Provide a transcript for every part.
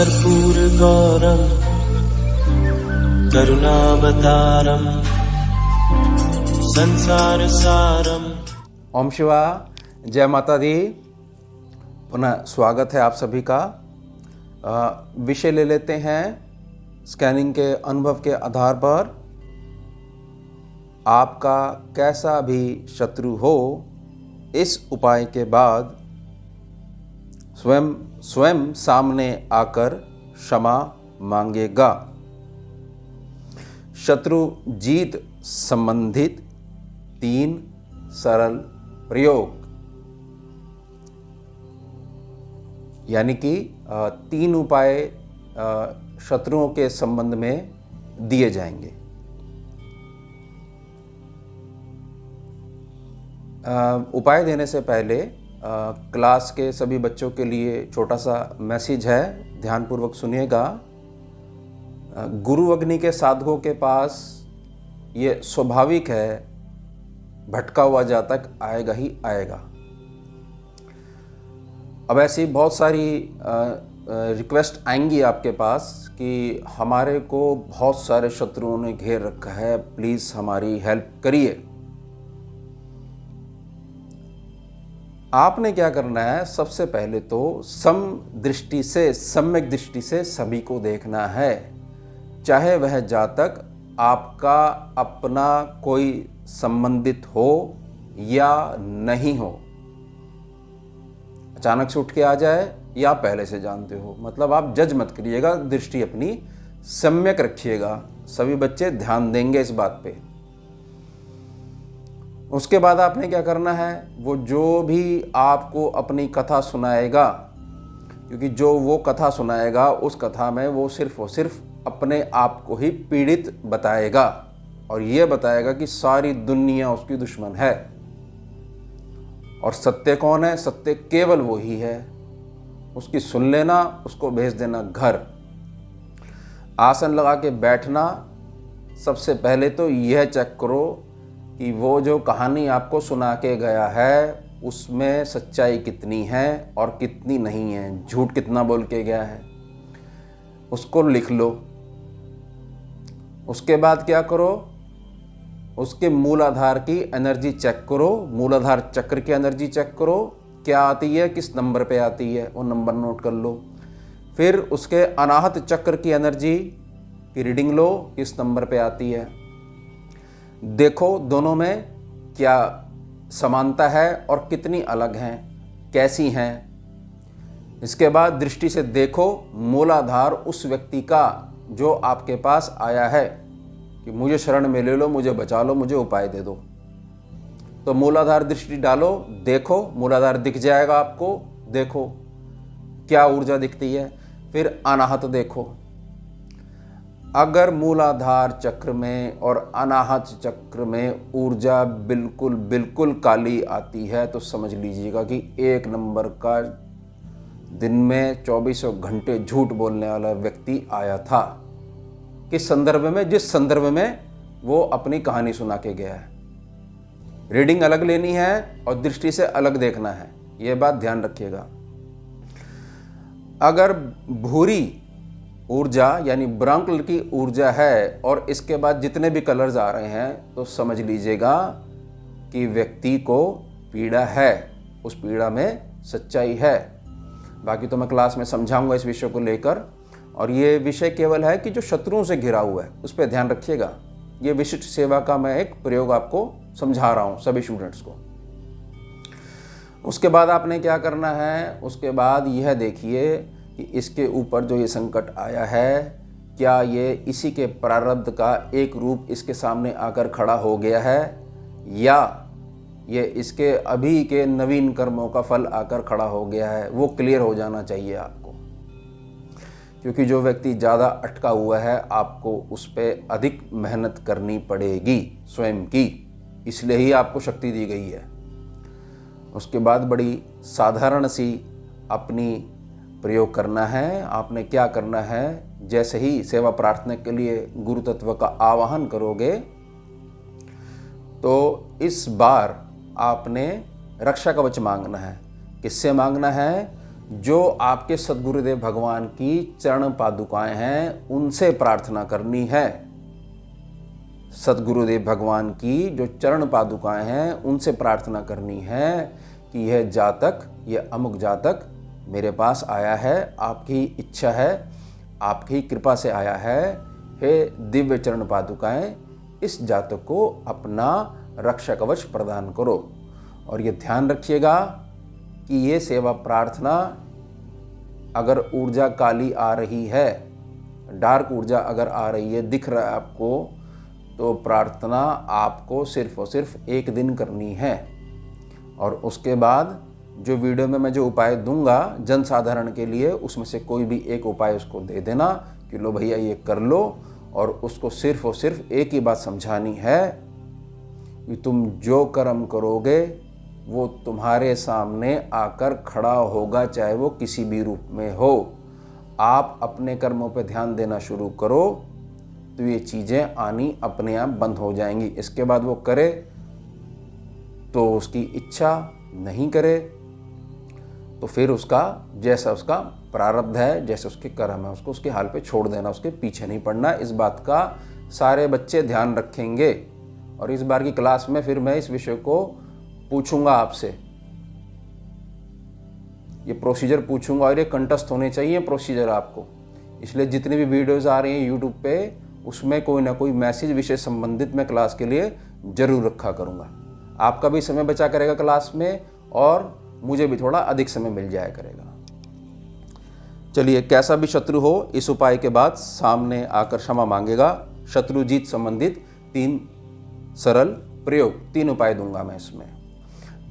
कर्पूरगौरं करुणावतारं संसारसारं। ओम शिवा, जय माता दी। पुनः स्वागत है आप सभी का। विषय ले लेते हैं स्कैनिंग के अनुभव के आधार पर। आपका कैसा भी शत्रु हो, इस उपाय के बाद स्वयं सामने आकर क्षमा मांगेगा। शत्रु जीत संबंधित 3 सरल प्रयोग, यानी कि 3 उपाय शत्रुओं के संबंध में दिए जाएंगे। उपाय देने से पहले क्लास के सभी बच्चों के लिए छोटा सा मैसेज है, ध्यानपूर्वक सुनिएगा। गुरु अग्नि के साधकों के पास ये स्वाभाविक है, भटका हुआ जातक आएगा ही आएगा। अब ऐसी बहुत सारी रिक्वेस्ट आएंगी आपके पास कि हमारे को बहुत सारे शत्रुओं ने घेर रखा है, प्लीज़ हमारी हेल्प करिए। आपने क्या करना है, सबसे पहले तो सम्यक दृष्टि से सभी को देखना है, चाहे वह जातक आपका अपना कोई संबंधित हो या नहीं हो। अचानक से उठ के आ जाए या पहले से जानते हो, मतलब आप जज मत करिएगा, दृष्टि अपनी सम्यक रखिएगा। सभी बच्चे ध्यान देंगे इस बात पे। उसके बाद आपने क्या करना है, वो जो भी आपको अपनी कथा सुनाएगा, क्योंकि जो वो कथा सुनाएगा उस कथा में वो सिर्फ और सिर्फ अपने आप को ही पीड़ित बताएगा और ये बताएगा कि सारी दुनिया उसकी दुश्मन है। और सत्य कौन है? सत्य केवल वो ही है। उसकी सुन लेना, उसको भेज देना घर। आसन लगा के बैठना। सबसे पहले तो यह चेक करो कि वो जो कहानी आपको सुना के गया है उसमें सच्चाई कितनी है और कितनी नहीं है, झूठ कितना बोल के गया है, उसको लिख लो। उसके बाद क्या करो, उसके मूलाधार की एनर्जी चेक करो, मूलाधार चक्र की एनर्जी चेक करो, क्या आती है, किस नंबर पे आती है, वो नंबर नोट कर लो। फिर उसके अनाहत चक्र की एनर्जी की रीडिंग लो, किस नंबर पे आती है। देखो दोनों में क्या समानता है और कितनी अलग हैं, कैसी हैं। इसके बाद दृष्टि से देखो मूलाधार उस व्यक्ति का जो आपके पास आया है कि मुझे शरण में ले लो, मुझे बचा लो, मुझे उपाय दे दो। तो मूलाधार दृष्टि डालो, देखो मूलाधार दिख जाएगा आपको। देखो क्या ऊर्जा दिखती है। फिर अनाहत देखो। अगर मूलाधार चक्र में और अनाहत चक्र में ऊर्जा बिल्कुल काली आती है तो समझ लीजिएगा कि 1 नंबर का दिन में 24 घंटे झूठ बोलने वाला व्यक्ति आया था। किस संदर्भ में? जिस संदर्भ में वो अपनी कहानी सुना के गया है। रीडिंग अलग लेनी है और दृष्टि से अलग देखना है, यह बात ध्यान रखिएगा। अगर भूरी ऊर्जा यानी ब्राउन कलर की ऊर्जा है और इसके बाद जितने भी कलर्स आ रहे हैं तो समझ लीजिएगा कि व्यक्ति को पीड़ा है, उस पीड़ा में सच्चाई है। बाकी तो मैं क्लास में समझाऊंगा इस विषय को लेकर। और ये विषय केवल है कि जो शत्रुओं से घिरा हुआ है उस पर ध्यान रखिएगा। ये विशिष्ट सेवा का मैं एक प्रयोग आपको समझा रहा हूँ सभी स्टूडेंट्स को। उसके बाद आपने क्या करना है, उसके बाद यह देखिए कि इसके ऊपर जो ये संकट आया है, क्या ये इसी के प्रारब्ध का एक रूप इसके सामने आकर खड़ा हो गया है या ये इसके अभी के नवीन कर्मों का फल आकर खड़ा हो गया है। वो क्लियर हो जाना चाहिए आपको, क्योंकि जो व्यक्ति ज़्यादा अटका हुआ है आपको उस पर अधिक मेहनत करनी पड़ेगी स्वयं की, इसलिए ही आपको शक्ति दी गई है। उसके बाद बड़ी साधारण सी अपनी प्रयोग करना है। आपने क्या करना है, जैसे ही सेवा प्रार्थना के लिए गुरु तत्व का आवाहन करोगे तो इस बार आपने रक्षा कवच मांगना है। किससे मांगना है? जो आपके सद्गुरुदेव भगवान की चरण पादुकाएं हैं उनसे प्रार्थना करनी है। सद्गुरुदेव भगवान की जो चरण पादुकाएं हैं उनसे प्रार्थना करनी है कि यह जातक, यह अमुक जातक मेरे पास आया है, आपकी इच्छा है, आपकी कृपा से आया है। हे दिव्य चरण पादुकाएं, इस जातक को अपना रक्षा कवच प्रदान करो। और ये ध्यान रखिएगा कि ये सेवा प्रार्थना अगर ऊर्जा काली आ रही है, डार्क ऊर्जा अगर आ रही है, दिख रहा है आपको, तो प्रार्थना आपको सिर्फ और सिर्फ एक दिन करनी है। और उसके बाद जो वीडियो में मैं जो उपाय दूंगा जन साधारण के लिए, उसमें से कोई भी एक उपाय उसको दे देना कि लो भैया ये कर लो। और उसको सिर्फ और सिर्फ एक ही बात समझानी है कि तुम जो कर्म करोगे वो तुम्हारे सामने आकर खड़ा होगा, चाहे वो किसी भी रूप में हो। आप अपने कर्मों पर ध्यान देना शुरू करो तो ये चीज़ें आनी अपने आप बंद हो जाएंगी। इसके बाद वो करे तो उसकी इच्छा, नहीं करे तो फिर उसका जैसा उसका प्रारब्ध है, जैसे उसके कर्म है, उसको उसके हाल पे छोड़ देना, उसके पीछे नहीं पड़ना। इस बात का सारे बच्चे ध्यान रखेंगे। और इस बार की क्लास में फिर मैं इस विषय को पूछूंगा आपसे, ये प्रोसीजर पूछूंगा और ये कंठस्थ होने चाहिए प्रोसीजर आपको। इसलिए जितनी भी वीडियोस आ रही हैं यूट्यूब पे, उसमें कोई ना कोई मैसेज विषय संबंधित मैं क्लास के लिए जरूर रखा करूंगा। आपका भी समय बचा करेगा क्लास में और मुझे भी थोड़ा अधिक समय मिल जाया करेगा। चलिए, कैसा भी शत्रु हो इस उपाय के बाद सामने आकर क्षमा मांगेगा। शत्रु जीत संबंधित 3 सरल प्रयोग, 3 उपाय दूंगा मैं इसमें।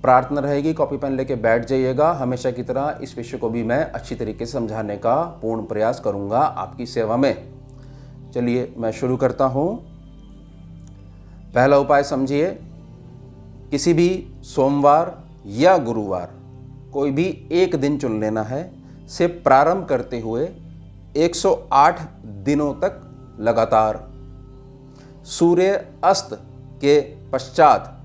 प्रार्थना रहेगी, कॉपी पेन लेके बैठ जाइएगा। हमेशा की तरह इस विषय को भी मैं अच्छी तरीके से समझाने का पूर्ण प्रयास करूंगा आपकी सेवा में। चलिए मैं शुरू करता हूं। पहला उपाय समझिए। किसी भी सोमवार या गुरुवार कोई भी एक दिन चुन लेना है, से प्रारंभ करते हुए 108 दिनों तक लगातार सूर्य अस्त के पश्चात,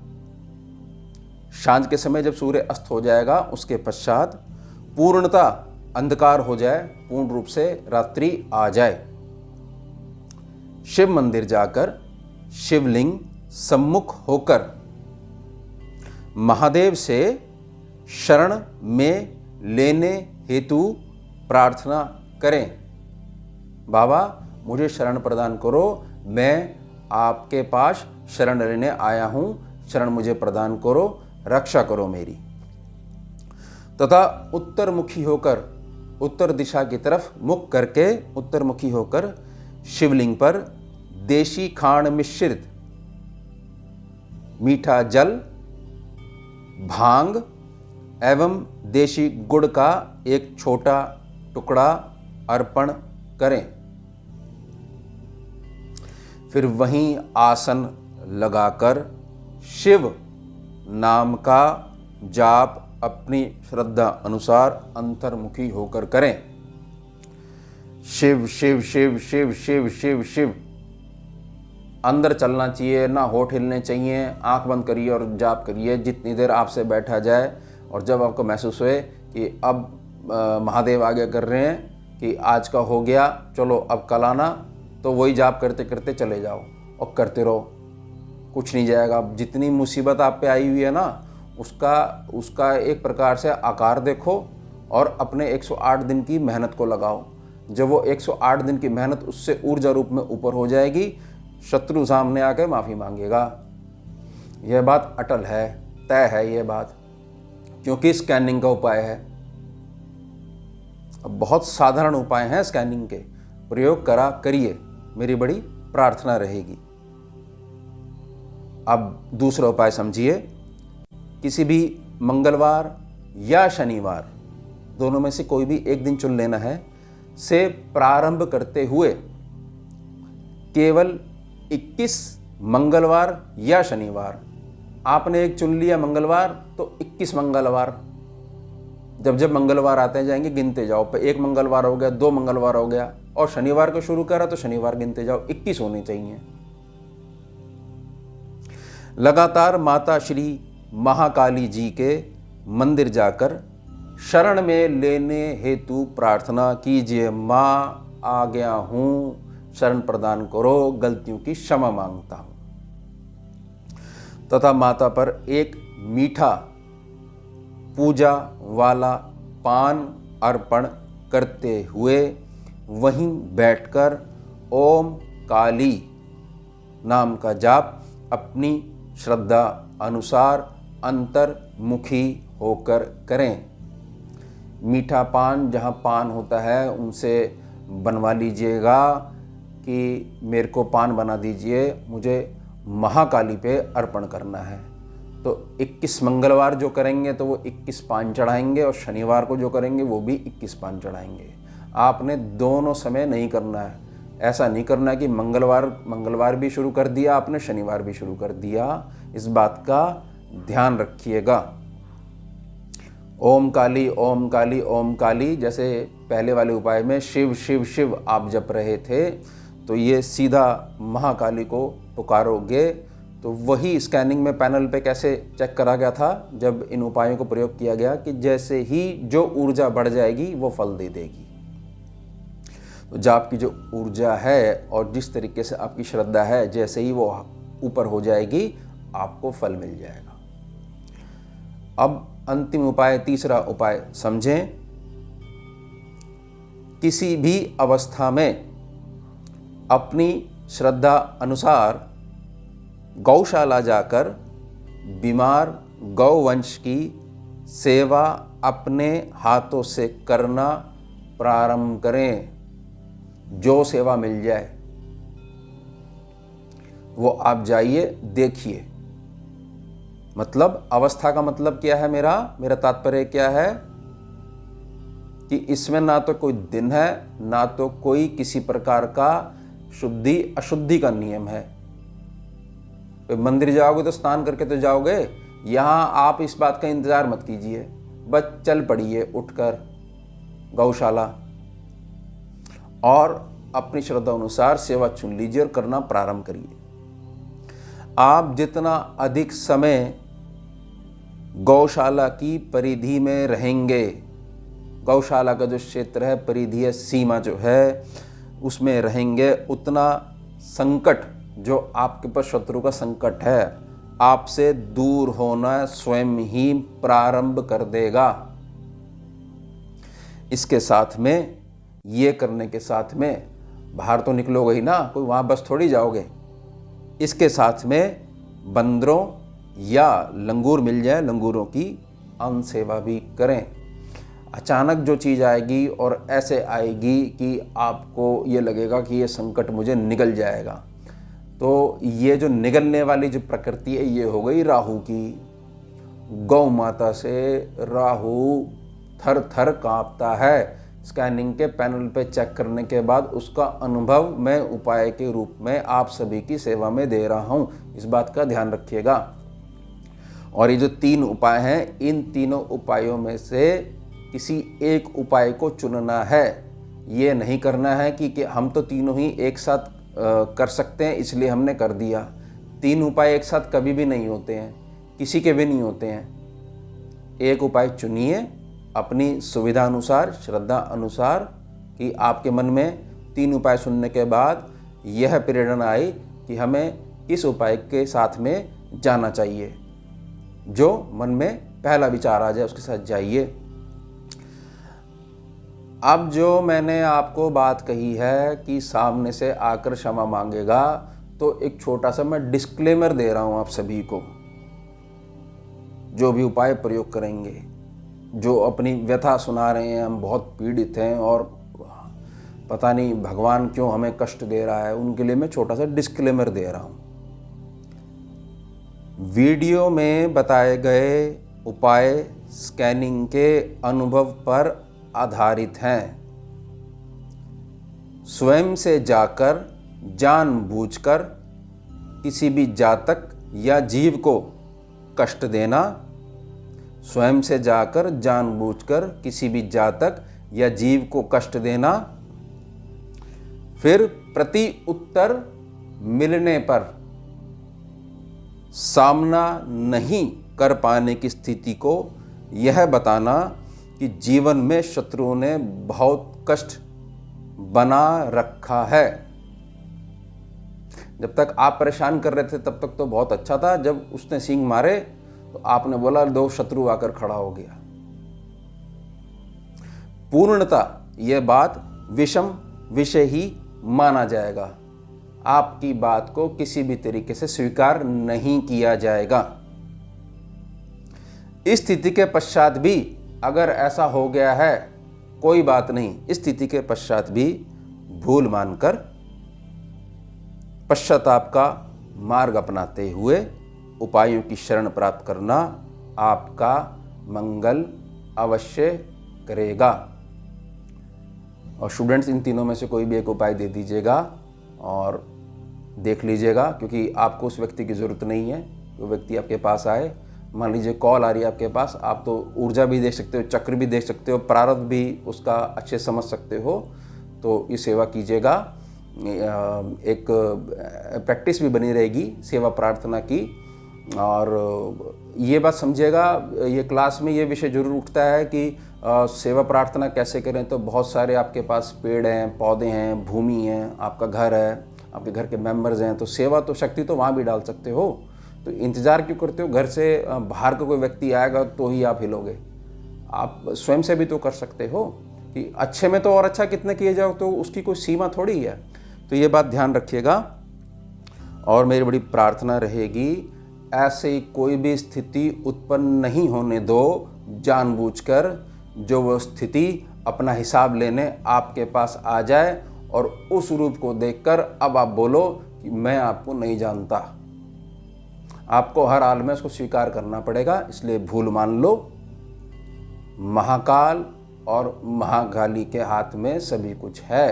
सांझ के समय जब सूर्य अस्त हो जाएगा उसके पश्चात पूर्णतः अंधकार हो जाए, पूर्ण रूप से रात्रि आ जाए, शिव मंदिर जाकर शिवलिंग सम्मुख होकर महादेव से शरण में लेने हेतु प्रार्थना करें। बाबा मुझे शरण प्रदान करो, मैं आपके पास शरण लेने आया हूं, शरण मुझे प्रदान करो, रक्षा करो मेरी। तथा उत्तरमुखी होकर, उत्तर दिशा की तरफ मुख करके उत्तरमुखी होकर शिवलिंग पर देशी खांड मिश्रित मीठा जल, भांग एवं देशी गुड़ का एक छोटा टुकड़ा अर्पण करें। फिर वहीं आसन लगाकर शिव नाम का जाप अपनी श्रद्धा अनुसार अंतर्मुखी होकर करें। शिव शिव शिव शिव शिव शिव शिव। अंदर चलना चाहिए, ना होठ हिलने चाहिए। आंख बंद करिए और जाप करिए जितनी देर आपसे बैठा जाए। और जब आपको महसूस हुए कि अब महादेव आगे कर रहे हैं कि आज का हो गया, चलो अब कल आना, तो वही जाप करते करते चले जाओ और करते रहो, कुछ नहीं जाएगा। जितनी मुसीबत आप पे आई हुई है ना, उसका एक प्रकार से आकार देखो और अपने 108 दिन की मेहनत को लगाओ। जब वो 108 दिन की मेहनत उससे ऊर्जा रूप में ऊपर हो जाएगी, शत्रु सामने आकर माफ़ी मांगेगा। यह बात अटल है, तय है ये बात, क्योंकि स्कैनिंग का उपाय है। अब बहुत साधारण उपाय हैं स्कैनिंग के, प्रयोग करिए, मेरी बड़ी प्रार्थना रहेगी। अब दूसरा उपाय समझिए। किसी भी मंगलवार या शनिवार, दोनों में से कोई भी एक दिन चुन लेना है, से प्रारंभ करते हुए केवल 21 मंगलवार या शनिवार, आपने एक चुन लिया मंगलवार तो 21 मंगलवार, जब जब मंगलवार आते जाएंगे गिनते जाओ। पर 1 मंगलवार हो गया, 2 मंगलवार हो गया, और शनिवार को शुरू करा तो शनिवार गिनते जाओ, 21 होने चाहिए। लगातार माता श्री महाकाली जी के मंदिर जाकर शरण में लेने हेतु प्रार्थना कीजिए। माँ आ गया हूँ, शरण प्रदान करो, गलतियों की क्षमा मांगता हूँ। तथा माता पर एक मीठा पूजा वाला पान अर्पण करते हुए वहीं बैठकर ओम काली नाम का जाप अपनी श्रद्धा अनुसार अंतर्मुखी होकर करें। मीठा पान, जहाँ पान होता है उनसे बनवा लीजिएगा कि मेरे को पान बना दीजिए, मुझे महाकाली पे अर्पण करना है। तो 21 मंगलवार जो करेंगे तो वो 21 पान चढ़ाएंगे, और शनिवार को जो करेंगे वो भी 21 पान चढ़ाएंगे। आपने दोनों समय नहीं करना है। ऐसा नहीं करना कि मंगलवार भी शुरू कर दिया आपने, शनिवार भी शुरू कर दिया। इस बात का ध्यान रखिएगा। ओम काली ओम काली ओम काली, जैसे पहले वाले उपाय में शिव शिव शिव आप जप रहे थे, तो ये सीधा महाकाली को पुकारोगे। तो वही स्कैनिंग में पैनल पे कैसे चेक करा गया था जब इन उपायों को प्रयोग किया गया, कि जैसे ही जो ऊर्जा बढ़ जाएगी वो फल दे देगी। तो जाप की जो ऊर्जा है और जिस तरीके से आपकी श्रद्धा है, जैसे ही वो ऊपर हो जाएगी आपको फल मिल जाएगा। अब अंतिम उपाय, तीसरा उपाय समझें। किसी भी अवस्था में अपनी श्रद्धा अनुसार गौशाला जाकर बीमार गौवंश की सेवा अपने हाथों से करना प्रारंभ करें। जो सेवा मिल जाए वो आप जाइए, देखिए। मतलब अवस्था का मतलब क्या है, मेरा तात्पर्य क्या है कि इसमें ना तो कोई दिन है, ना तो कोई किसी प्रकार का शुद्धि अशुद्धि का नियम है। तो मंदिर जाओगे तो स्नान करके तो जाओगे। यहाँ आप इस बात का इंतजार मत कीजिए, बस चल पड़िए उठकर गौशाला और अपनी श्रद्धा अनुसार सेवा चुन लीजिए और करना प्रारंभ करिए। आप जितना अधिक समय गौशाला की परिधि में रहेंगे, गौशाला का जो क्षेत्र है, परिधीय सीमा जो है, उसमें रहेंगे, उतना संकट जो आपके पास शत्रु का संकट है आपसे दूर होना स्वयं ही प्रारंभ कर देगा। इसके साथ में, ये करने के साथ में बाहर तो निकलोगे ही ना, कोई वहाँ बस थोड़ी जाओगे। इसके साथ में बंदरों या लंगूर मिल जाए, लंगूरों की अन्न सेवा भी करें। अचानक जो चीज़ आएगी और ऐसे आएगी कि आपको ये लगेगा कि ये संकट मुझे निगल जाएगा, तो ये जो निगलने वाली जो प्रकृति है ये हो गई राहु की। गौ माता से राहु थर थर कांपता है। स्कैनिंग के पैनल पे चेक करने के बाद उसका अनुभव मैं उपाय के रूप में आप सभी की सेवा में दे रहा हूँ। इस बात का ध्यान रखिएगा। और ये जो 3 उपाय हैं, इन तीनों उपायों में से किसी एक उपाय को चुनना है। ये नहीं करना है कि हम तो तीनों ही एक साथ कर सकते हैं इसलिए हमने कर दिया। 3 उपाय एक साथ कभी भी नहीं होते हैं, किसी के भी नहीं होते हैं। एक उपाय चुनिए अपनी सुविधा अनुसार, श्रद्धा अनुसार, कि आपके मन में 3 उपाय सुनने के बाद यह प्रेरणा आई कि हमें इस उपाय के साथ में जाना चाहिए। जो मन में पहला विचार आ जाए उसके साथ जाइए। अब जो मैंने आपको बात कही है कि सामने से आकर क्षमा मांगेगा, तो एक छोटा सा मैं डिस्क्लेमर दे रहा हूं आप सभी को। जो भी उपाय प्रयोग करेंगे, जो अपनी व्यथा सुना रहे हैं, हम बहुत पीड़ित हैं और पता नहीं भगवान क्यों हमें कष्ट दे रहा है, उनके लिए मैं छोटा सा डिस्क्लेमर दे रहा हूं। वीडियो में बताए गए उपाय स्कैनिंग के अनुभव पर आधारित हैं। स्वयं से जाकर जानबूझकर किसी भी जातक या जीव को कष्ट देना, स्वयं से जाकर जानबूझकर किसी भी जातक या जीव को कष्ट देना, फिर प्रति उत्तर मिलने पर सामना नहीं कर पाने की स्थिति को यह बताना कि जीवन में शत्रुओं ने बहुत कष्ट बना रखा है। जब तक आप परेशान कर रहे थे तब तक तो बहुत अच्छा था, जब उसने सींग मारे तो आपने बोला दो शत्रु आकर खड़ा हो गया। पूर्णतः यह बात विषम विषय ही माना जाएगा। आपकी बात को किसी भी तरीके से स्वीकार नहीं किया जाएगा। इस स्थिति के पश्चात भी अगर ऐसा हो गया है, कोई बात नहीं। इस स्थिति के पश्चात भी भूल मानकर पश्चाताप का मार्ग अपनाते हुए उपायों की शरण प्राप्त करना आपका मंगल अवश्य करेगा। और स्टूडेंट्स, इन तीनों में से कोई भी एक उपाय दे दीजिएगा और देख लीजिएगा, क्योंकि आपको उस व्यक्ति की ज़रूरत नहीं है। वो व्यक्ति आपके पास आए, मान लीजिए कॉल आ रही है आपके पास, आप तो ऊर्जा भी देख सकते हो, चक्र भी देख सकते हो, प्रारब्ध भी उसका अच्छे समझ सकते हो, तो ये सेवा कीजिएगा। एक प्रैक्टिस भी बनी रहेगी सेवा प्रार्थना की। और ये बात समझिएगा, ये क्लास में ये विषय जरूर उठता है कि सेवा प्रार्थना कैसे करें। तो बहुत सारे आपके पास पेड़ हैं, पौधे हैं, भूमि है, आपका घर है, आपके घर के मेंबर्स हैं, तो सेवा तो शक्ति तो वहाँ भी डाल सकते हो। तो इंतज़ार क्यों करते हो? घर से बाहर का कोई व्यक्ति आएगा तो ही आप हिलोगे। आप स्वयं से भी तो कर सकते हो कि अच्छे में तो और अच्छा कितने किए जाओ, तो उसकी कोई सीमा थोड़ी है। तो ये बात ध्यान रखिएगा। और मेरी बड़ी प्रार्थना रहेगी, ऐसे कोई भी स्थिति उत्पन्न नहीं होने दो जानबूझकर, जो वो स्थिति अपना हिसाब लेने आपके पास आ जाए और उस रूप को देखकर अब आप बोलो कि मैं आपको नहीं जानता। आपको हर हाल में उसको स्वीकार करना पड़ेगा। इसलिए भूल मान लो। महाकाल और महाकाली के हाथ में सभी कुछ है।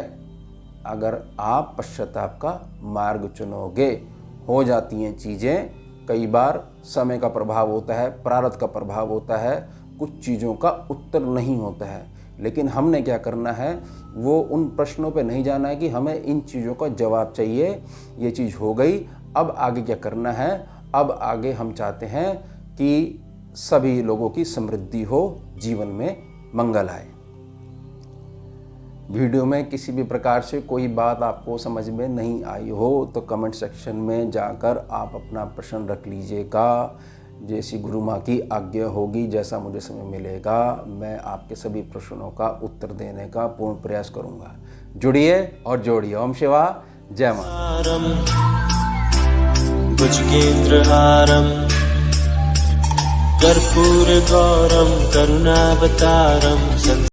अगर आप पश्चाताप का मार्ग चुनोगे, हो जाती हैं चीज़ें। कई बार समय का प्रभाव होता है, प्रारब्ध का प्रभाव होता है, कुछ चीज़ों का उत्तर नहीं होता है। लेकिन हमने क्या करना है, वो उन प्रश्नों पे नहीं जाना है कि हमें इन चीज़ों का जवाब चाहिए। ये चीज़ हो गई, अब आगे क्या करना है? अब आगे हम चाहते हैं कि सभी लोगों की समृद्धि हो, जीवन में मंगल आए। वीडियो में किसी भी प्रकार से कोई बात आपको समझ में नहीं आई हो तो कमेंट सेक्शन में जाकर आप अपना प्रश्न रख लीजिएगा। जैसी गुरु माँ की आज्ञा होगी, जैसा मुझे समय मिलेगा, मैं आपके सभी प्रश्नों का उत्तर देने का पूर्ण प्रयास करूँगा। जुड़िए और जोड़िए। ओम शिवा, जय माँ। भुजगेन्द्रहारं कर्पूरगौरं करुणावतारं